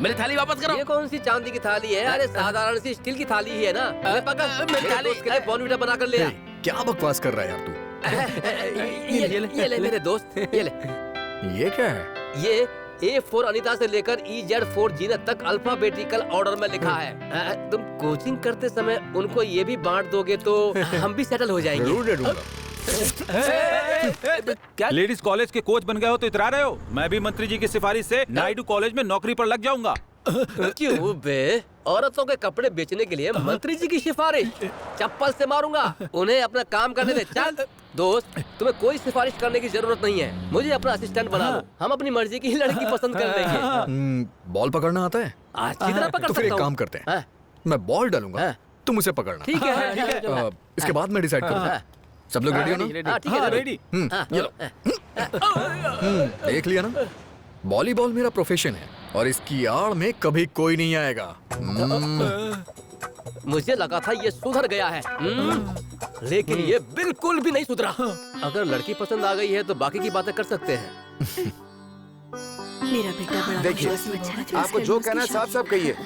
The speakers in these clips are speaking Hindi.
मेरी थाली वापस करो। ये कौन सी चांदी की थाली है? अरे साधारण सी स्टील की थाली ही है ना। पकड़, मेरी थाली दोस्त के लिए बॉर्नविटा बनाकर ले आ। क्या बकवास कर रहा है यार तू? ये ले मेरे दोस्त, ये ले। ये क्या है? ये A4 अनीता से लेकर EZ4 जीनत तक अल्फाबेटिकल ऑर्डर में लिखा है। तुम कोचिंग करते समय उनको ये भी बांट दोगे तो हम भी सेटल हो जाएंगे। जरूर दे दूंगा। क्या लेडीज कॉलेज के कोच बन गए हो तो इतरा रहे हो? मैं भी मंत्री जी की सिफारिश से नायडू कॉलेज में नौकरी पर लग जाऊंगा। क्यों बे? औरतों के कपड़े बेचने के लिए मंत्री जी की सिफारिश? चप्पल से मारूंगा। उन्हें अपना काम करने दे। चल दोस्त, तुम्हें कोई सिफारिश करने की जरूरत नहीं है। मुझे अपना असिस्टेंट बना लो। हम अपनी मर्जी की लड़की पसंद कर लेंगे। बॉल पकड़ना आता है? अच्छी तरह पकड़ तो फिर एक सकता काम हूँ। करते हैं, हाँ, मैं बॉल डालूंगा, हाँ। तुम उसे पकड़ना। ठीक है, ठीक है। इसके बाद मैं डिसाइड करूंगा। सब लोग रेडी हो ना? हाँ, ठीक है, रेडी। ये लो। देख लिया ना, वॉलीबॉल मेरा प्रोफेशन है और इसकी आड़ में कभी कोई नहीं आएगा। मुझे लगा था ये सुधर गया है, लेकिन ये बिल्कुल भी नहीं सुधरा। अगर लड़की पसंद आ गई है तो बाकी की बातें कर सकते हैं। मेरा बेटा बड़ा देखिए, आपको जो कहना है साफ साफ कहिए।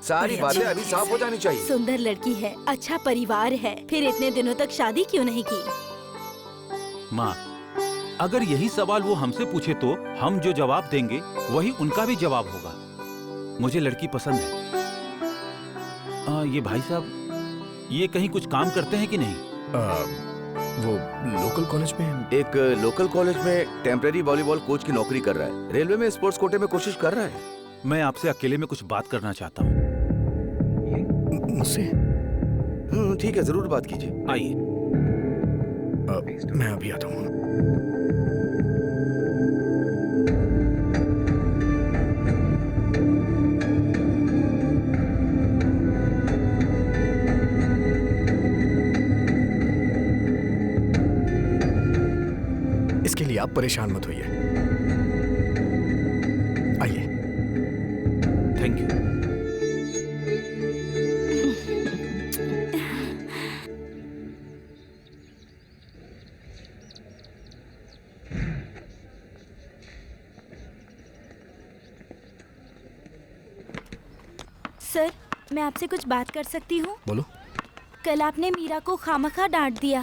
सारी बातें अभी साफ हो जानी चाहिए। सुंदर लड़की है, अच्छा परिवार है, फिर इतने दिनों तक शादी क्यों नहीं की? माँ, अगर यही सवाल वो हमसे पूछे तो हम जो जवाब देंगे वही उनका भी जवाब होगा। मुझे लड़की पसंद है। ये भाई साहब, ये कहीं कुछ काम करते हैं कि नहीं? वो लोकल कॉलेज में एक लोकल कॉलेज में टेम्परेरी वॉलीबॉल कोच की नौकरी कर रहा है। रेलवे में स्पोर्ट्स कोटे में कोशिश कर रहा है। मैं आपसे अकेले में कुछ बात करना चाहता हूँ। मुझसे? ठीक है, जरूर बात कीजिए। आइए। मैं अभी आता हूँ। इसके लिए आप परेशान मत होइए। आइए। Thank you. सर, मैं आपसे कुछ बात कर सकती हूँ? बोलो। कल आपने मीरा को खामखा डांट दिया।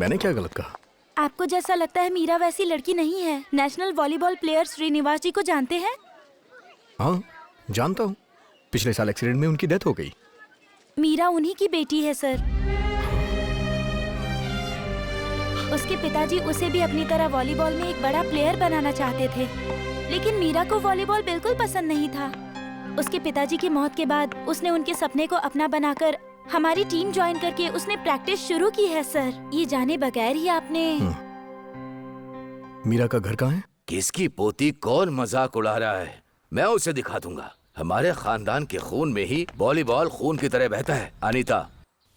मैंने क्या गलत कहा? आपको जैसा लगता है मीरा वैसी लड़की नहीं है। नेशनल वॉलीबॉल प्लेयर श्रीनिवास जी को जानते हैं? हाँ, जानता हूँ। पिछले साल एक्सीडेंट में उनकी डेथ हो गई। मीरा उन्हीं की बेटी है सर। उसके पिताजी उसे भी अपनी तरह वॉलीबॉल में एक बड़ा प्लेयर बनाना चाहते थे, लेकिन मीरा को वॉलीबॉल बिल्कुल पसंद नहीं था। उसके पिताजी की मौत के बाद उसने उनके सपने को अपना बनाकर हमारी टीम ज्वाइन करके उसने प्रैक्टिस शुरू की है सर। ये जाने बगैर ही आपने। मीरा का घर कहाँ है? किसकी पोती कौन मजाक उड़ा रहा है? मैं उसे दिखा दूंगा। हमारे खानदान के खून में ही वॉलीबॉल खून की तरह बहता है। अनीता,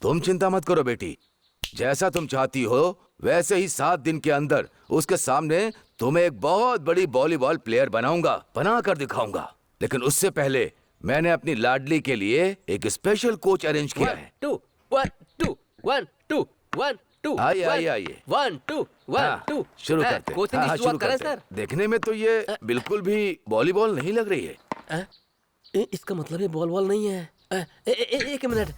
तुम चिंता मत करो बेटी। जैसा तुम चाहती हो वैसे ही 7 दिन के अंदर उसके सामने तुम्हें एक बहुत बड़ी वॉलीबॉल प्लेयर बनाऊंगा, बना कर दिखाऊंगा। लेकिन उससे पहले मैंने अपनी लाडली के लिए एक स्पेशल कोच अरेंज किया है। 1 2 1 2 1 2 1 2 आइए आइए आइए। 1 2 1 2 शुरू करते हैं। कोचिंग की शुरुआत करें सर। देखने में तो ये बिल्कुल भी वॉलीबॉल नहीं लग रही है। इसका मतलब ये बॉल नहीं है। एक मिनट।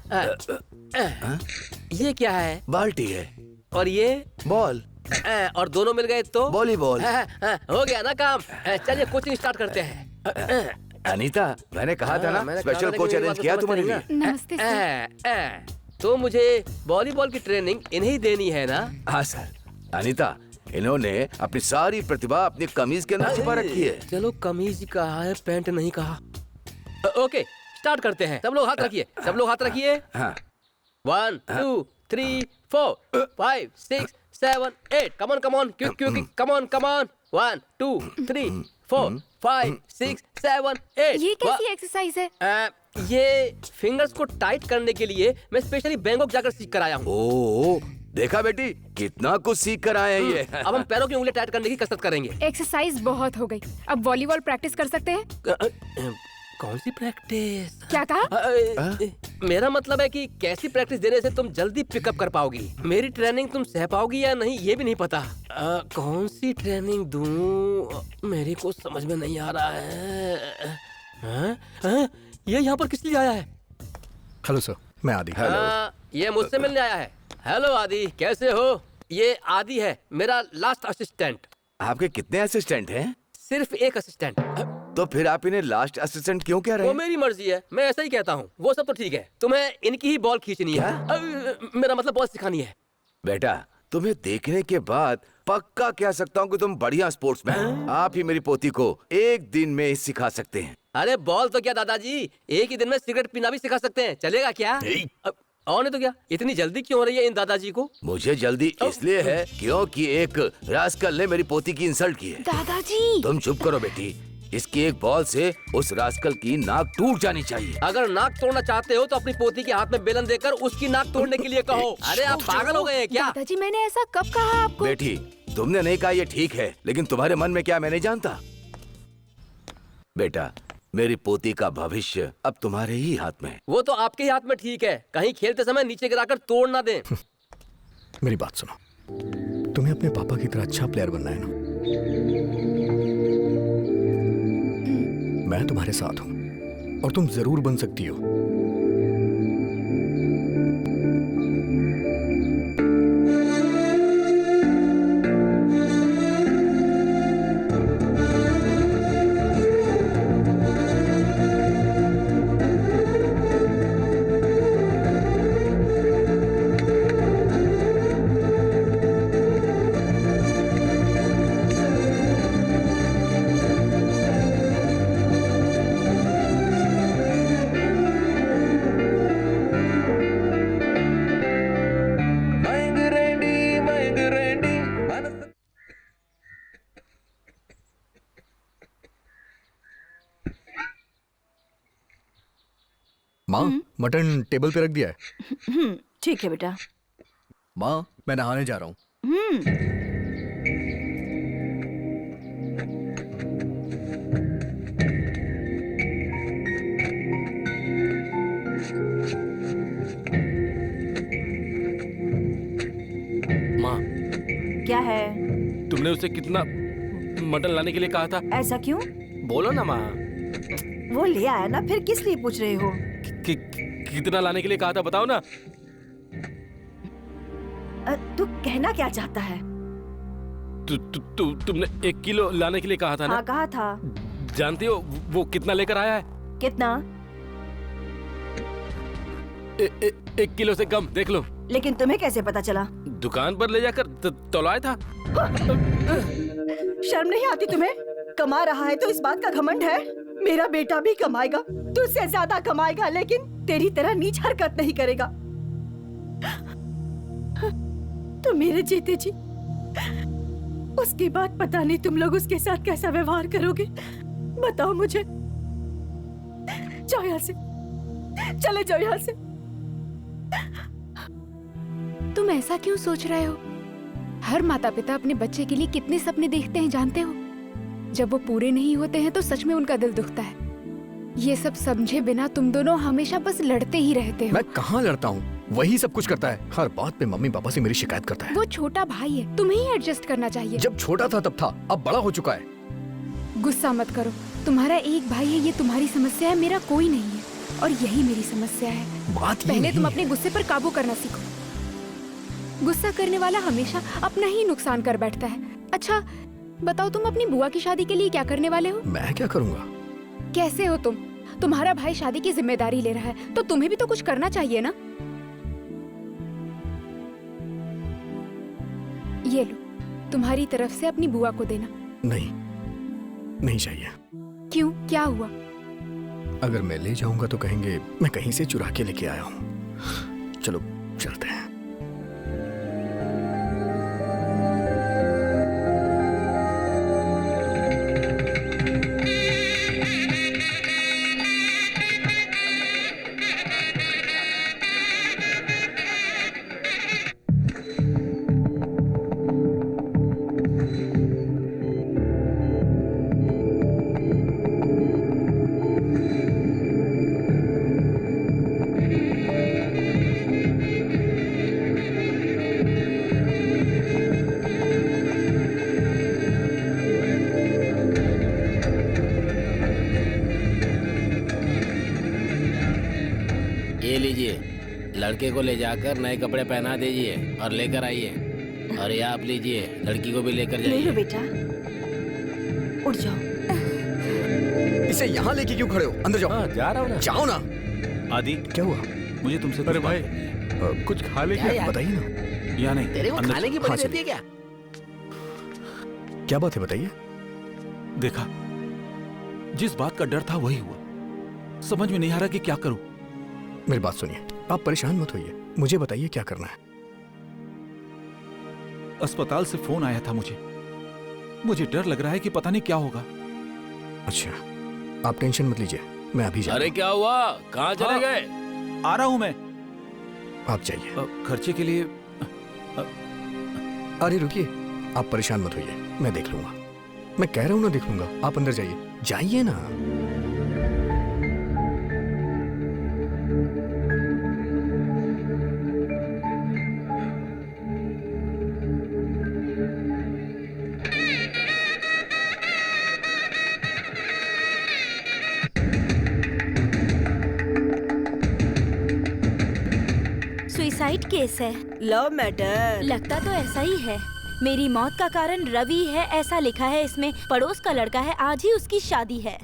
ये क्या है? बाल्टी है। और ये बॉल। और दोनों मिल गए तो वॉलीबॉल। हो गया ना काम। चलिए कोचिंग स्टार्ट करते हैं। अनीता, मैंने कहा था ना, मैंने स्पेशल कहा कोच था कि अरेंज मेरी किया बात तुम्हारे समझते लिए। नमस्ते सर। तो मुझे वॉलीबॉल की ट्रेनिंग इन्हें देनी है ना? हाँ सर। अनीता, इन्होंने अपनी सारी प्रतिभा अपनी कमीज के अंदर छिपा रखी है। चलो कमीज कहा है, पैंट नहीं कहा। ओके, स्टार्ट करते हैं। सब लोग हाथ रखिए, सब लोग हाथ रखिए। हाँ। 1 2 3 4 5 6 7 8 come on quick quick come on 1 2 3 4 5 6 7 8। ये कैसी एक्सरसाइज है? ये फिंगर्स को टाइट करने के लिए मैं स्पेशली बैंकॉक जाकर सीख कर आया हूँ। ओ, देखा बेटी, कितना कुछ सीख कर आए हैं ये। अब हम पैरों की उंगलियां टाइट करने की कसरत करेंगे। एक्सरसाइज बहुत हो गई, अब वॉलीबॉल प्रैक्टिस कर सकते हैं। कौन सी प्रैक्टिस? क्या कहा? मेरा मतलब है कि कैसी प्रैक्टिस देने से तुम जल्दी पिकअप कर पाओगी। मेरी ट्रेनिंग तुम सह पाओगी या नहीं ये भी नहीं पता। कौन सी ट्रेनिंग दूं? मेरी को समझ में नहीं आ रहा है। ये यहाँ पर किस लिए आया है? हेलो सर, मैं आदि। ये मुझसे मिलने आया है। हेलो आदि, कैसे हो? ये आदि है, मेरा लास्ट असिस्टेंट। आपके कितने असिस्टेंट हैं? सिर्फ एक असिस्टेंट। तो फिर आप इन्हें लास्ट असिस्टेंट क्यों कह रहे वो हैं? मेरी मर्जी है, मैं ऐसा ही कहता हूँ। वो सब तो ठीक है, तुम्हें इनकी ही बॉल खींचनी है। मेरा मतलब बॉल सिखानी है। बेटा, तुम्हें देखने के बाद पक्का कह सकता हूँ कि तुम बढ़िया स्पोर्ट्समैन। आप ही मेरी पोती को एक दिन में सिखा सकते हैं। अरे बॉल तो क्या दादाजी, एक ही दिन में सिगरेट पीना भी सिखा सकते हैं, चलेगा क्या? और नहीं तो क्या, इतनी जल्दी क्यों हो रही है इन दादाजी को? मुझे जल्दी इसलिए है क्योंकि एक रास्कल ने मेरी पोती की इंसल्ट की है। दादाजी। तुम चुप करो बेटी। इसकी एक बॉल से उस रास्कल की नाक टूट जानी चाहिए। अगर नाक तोड़ना चाहते हो तो अपनी पोती के हाथ में बेलन देकर उसकी नाक तोड़ने के लिए कहो। अरे आप पागल हो गए हैं क्या? दादाजी, मैंने ऐसा कब कहा आपको? बेटी, तुमने नहीं कहा ये ठीक है, लेकिन तुम्हारे मन में क्या मैं नहीं जानता। बेटा, मेरी पोती का भविष्य अब तुम्हारे ही हाथ में है। वो तो आपके ही हाथ में ठीक है, कहीं खेलते समय नीचे गिराकर तोड़ ना दें। मेरी बात सुनो, तुम्हें अपने पापा की तरह अच्छा प्लेयर बनना है ना? मैं तुम्हारे साथ हूं और तुम जरूर बन सकती हो। माँ, मटन टेबल पे रख दिया है। ठीक है बेटा। माँ, मैं नहाने जा रहा हूँ। माँ, क्या है? तुमने उसे कितना मटन लाने के लिए कहा था? ऐसा क्यों? बोलो ना माँ। वो ले आया ना, फिर किस लिए पूछ रहे हो? कितना लाने के लिए कहा था, बताओ ना। तू कहना क्या चाहता है? तुमने 1 किलो लाने के लिए कहा था ना? हाँ, कहा था। जानती हो वो कितना लेकर आया है? कितना? 1 किलो से कम, देख लो। लेकिन तुम्हें कैसे पता चला? दुकान पर ले जाकर तौलाया था। शर्म नहीं आती तुम्हें? कमा रहा है तो इस बात का घमंड है? मेरा बेटा भी कमाएगा, तुझसे ज्यादा कमाएगा, लेकिन तेरी तरह नीच हरकत नहीं करेगा। तो मेरे जीते जी, उसके बाद पता नहीं तुम लोग उसके साथ कैसा व्यवहार करोगे। बताओ मुझे। जाओ यहाँ से, चले जाओ यहाँ से। तुम ऐसा क्यों सोच रहे हो? हर माता पिता अपने बच्चे के लिए कितने सपने देखते हैं जानते हो? जब वो पूरे नहीं होते हैं तो सच में उनका दिल दुखता है। ये सब समझे बिना तुम दोनों हमेशा बस लड़ते ही रहते हो। मैं कहाँ लड़ता हूँ? वही सब कुछ करता है। हर बात पे मम्मी पापा से मेरी शिकायत करता है। वो छोटा भाई है, तुम्हें ही एडजस्ट करना चाहिए। जब छोटा था तब था, अब बड़ा हो चुका है। गुस्सा मत करो। तुम्हारा एक भाई है, ये तुम्हारी समस्या है, मेरा कोई नहीं है। और यही मेरी समस्या है। बात ये पहले नहीं तुम है। अपने गुस्से पर काबू करना सीखो। गुस्सा करने वाला हमेशा अपना ही नुकसान कर बैठता है। अच्छा बताओ, तुम अपनी बुआ की शादी के लिए क्या करने वाले हो? मैं क्या करूँगा? कैसे हो तुम? तुम्हारा भाई शादी की जिम्मेदारी ले रहा है तो तुम्हें भी तो कुछ करना चाहिए ना। ये लो, तुम्हारी तरफ से अपनी बुआ को देना। नहीं, नहीं चाहिए। क्यों, क्या हुआ? अगर मैं ले जाऊंगा तो कहेंगे मैं कहीं से चुरा के लेके आया हूँ। चलो चलते हैं। लड़के को ले जाकर नए कपड़े पहना दीजिए और लेकर आइए। और ये आप लीजिए, लड़की को भी लेकर ले लो जाइए। बेटा, उठ जाओ। इसे यहाँ लेके क्यों खड़े हो? अंदर जाओ। हाँ, जा रहा हूँ ना। जाओ ना। आदि, क्या हुआ? मुझे तुमसे अरे कुछ भाई, कुछ खा ले क्या यार? बताइए ना। या नहीं? तेरे को अंदर खाने की हाँ, बड़ी रहती है क्या? क्या बात है बताइए। देखा, जिस बात का डर था वही हुआ। समझ में नहीं आ रहा कि क्या करूं। मेरी बात सुनिए, आप परेशान मत होइए, मुझे बताइए क्या करना है। अस्पताल से फोन आया था मुझे डर लग रहा है कि पता नहीं क्या होगा। अच्छा, आप टेंशन मत लीजिए, मैं अभी जा रहा अरे क्या हुआ? कहाँ चले हाँ। गए? आ रहा हूं मैं। हूं। आप जाइए। खर्चे के लिए अरे रुकिए, आप परेशान मत होइए, मैं देख लूंगा। मैं कह रहा हूं ना देख लूंगा, आप अंदर जाइए। जाइए ना। सुसाइड केस है। Love matter. लगता तो ऐसा ही है। मेरी मौत का कारण रवि है ऐसा लिखा है इसमें। पड़ोस का लड़का है, आज ही उसकी शादी है।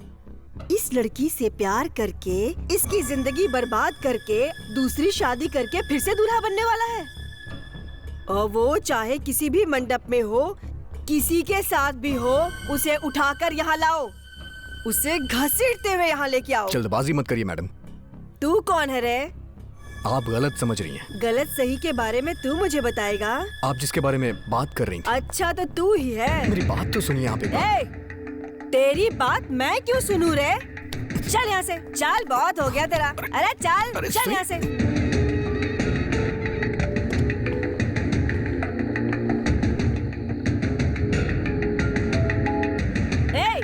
इस लड़की से प्यार करके इसकी जिंदगी बर्बाद करके दूसरी शादी करके फिर से दूल्हा बनने वाला है। और वो चाहे किसी भी मंडप में हो, किसी के साथ भी हो, उसे उठाकर यहाँ लाओ, उसे घसीटते हुए यहाँ लेके आओ। जल्दबाजी मत करिए मैडम, तू कौन है रे? आप गलत समझ रही हैं। गलत सही के बारे में तू मुझे बताएगा। आप जिसके बारे में बात कर रही थी। अच्छा तो तू ही है। मेरी बात तो सुनिए आप एक बार। ए, तेरी बात मैं क्यों सुनूं रे? चल यहाँ से, चल, बहुत हो गया तेरा। अरे चल, अरे चल यहाँ से। ए,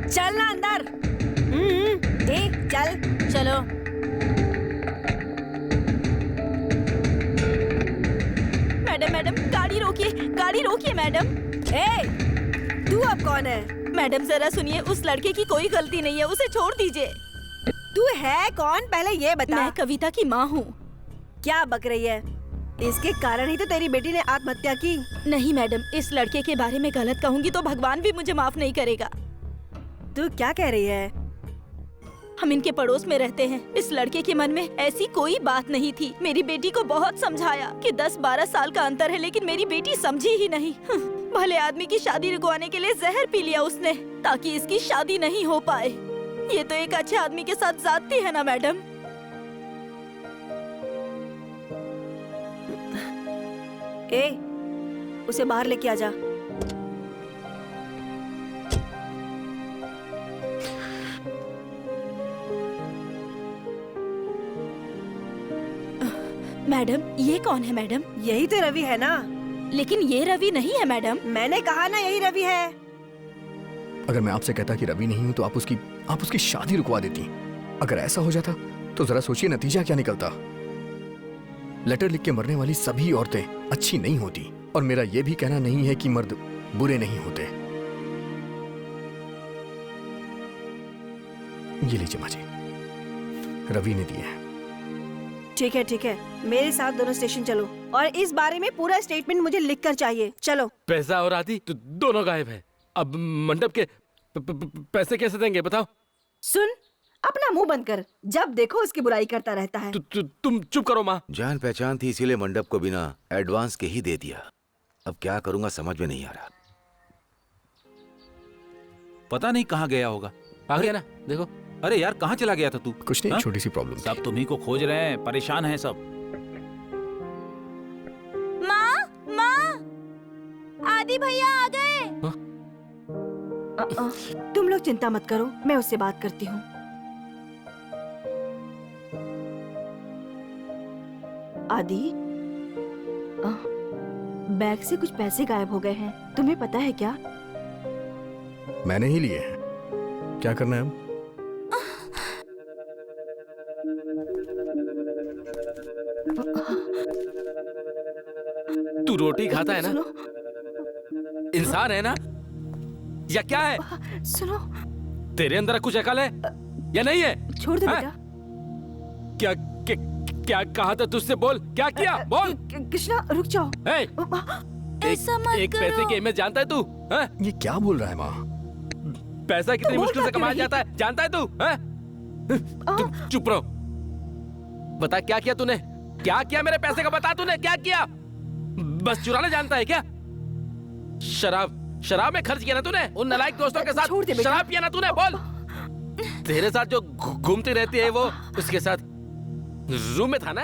चल ना अंदर। ठीक, चल। चलो। मैडम गाड़ी रोकिए मैडम। ए, तू अब कौन है? मैडम जरा सुनिए, उस लड़के की कोई गलती नहीं है, उसे छोड़ दीजिए। तू है कौन पहले ये बता। मैं कविता की माँ हूँ। क्या बक रही है? इसके कारण ही तो तेरी बेटी ने आत्महत्या की। नहीं मैडम, इस लड़के के बारे में गलत कहूँगी तो भगवान भी मुझे माफ नहीं करेगा। तू क्या कह रही है? हम इनके पड़ोस में रहते हैं। इस लड़के के मन में ऐसी कोई बात नहीं थी। मेरी बेटी को बहुत समझाया कि 10-12 साल का अंतर है, लेकिन मेरी बेटी समझी ही नहीं। भले आदमी की शादी रुकवाने के लिए जहर पी लिया उसने, ताकि इसकी शादी नहीं हो पाए। ये तो एक अच्छे आदमी के साथ जाती है ना मैडम। ए, उसे बाहर लेके आ जा। मैडम, ये कौन है मैडम? यही तो रवि है ना। लेकिन ये रवि नहीं है मैडम। मैंने कहा ना यही रवि है। अगर मैं आपसे कहता कि रवि नहीं हूं तो आप उसकी शादी रुकवा देती। अगर ऐसा हो जाता तो जरा सोचिए नतीजा क्या निकलता। लेटर लिख के मरने वाली सभी औरतें अच्छी नहीं होती, और मेरा यह भी कहना नहीं है कि मर्द बुरे नहीं होते। ये लीजिए माँ जी, रवि ने दिए हैं। ठीक है, मेरे साथ दोनों स्टेशन चलो, और इस बारे में पूरा स्टेटमेंट मुझे लिखकर चाहिए। चलो। पैसा और आदि तो दोनों गायब है। अब मंडप के पैसे कैसे देंगे बताओ? सुन, अपना मुंह बंद कर। जब देखो उसकी बुराई करता रहता है। तुम चुप करो माँ। जान पहचान थी इसीलिए मंडप को बिना एडवांस के ही दे दिया। अब क्या करूंगा समझ में नहीं आ रहा। पता नहीं कहाँ गया होगा। आ गया ना, देखो। अरे यार, कहाँ चला गया था तू? कुछ नहीं, हाँ? छोटी सी प्रॉब्लम। सब तुम्ही को खोज रहे हैं, परेशान हैं सब। माँ, आदि भैया आ गए। तुम लोग चिंता मत करो, मैं उससे बात करती हूँ। आदि, बैग से कुछ पैसे गायब हो गए हैं, तुम्हें पता है क्या? मैंने ही लिए हैं, क्या करना है अब? तू रोटी खाता है ना? सुनो, इंसान है ना या क्या है? सुनो, तेरे अंदर कुछ अकल है या नहीं है? छोड़ दे हाँ? बेटा। क्या कहा था तुझसे? बोल, क्या किया? बोल। कृष्णा रुक जाओ। ए, ऐसा मत एक पैसे करो। की अहमियत जानता है तू? हैं? ये क्या बोल रहा है माँ? पैसा कितनी बोल मुश्किल से क्या कमाया रही? जाता है जानता है तू? हैं? तू चुप रहो। बता क्या किया तूने? क्या किया मेरे पैसे का? बता तूने क्या किया? बस चुराना जानता है क्या? शराब में खर्च किया ना तूने? उन नालायक दोस्तों के साथ छोड़ दे बेटा। शराब पिया ना तूने? बोल। तेरे साथ जो घूमती रहती है वो उसके साथ रूम में था ना?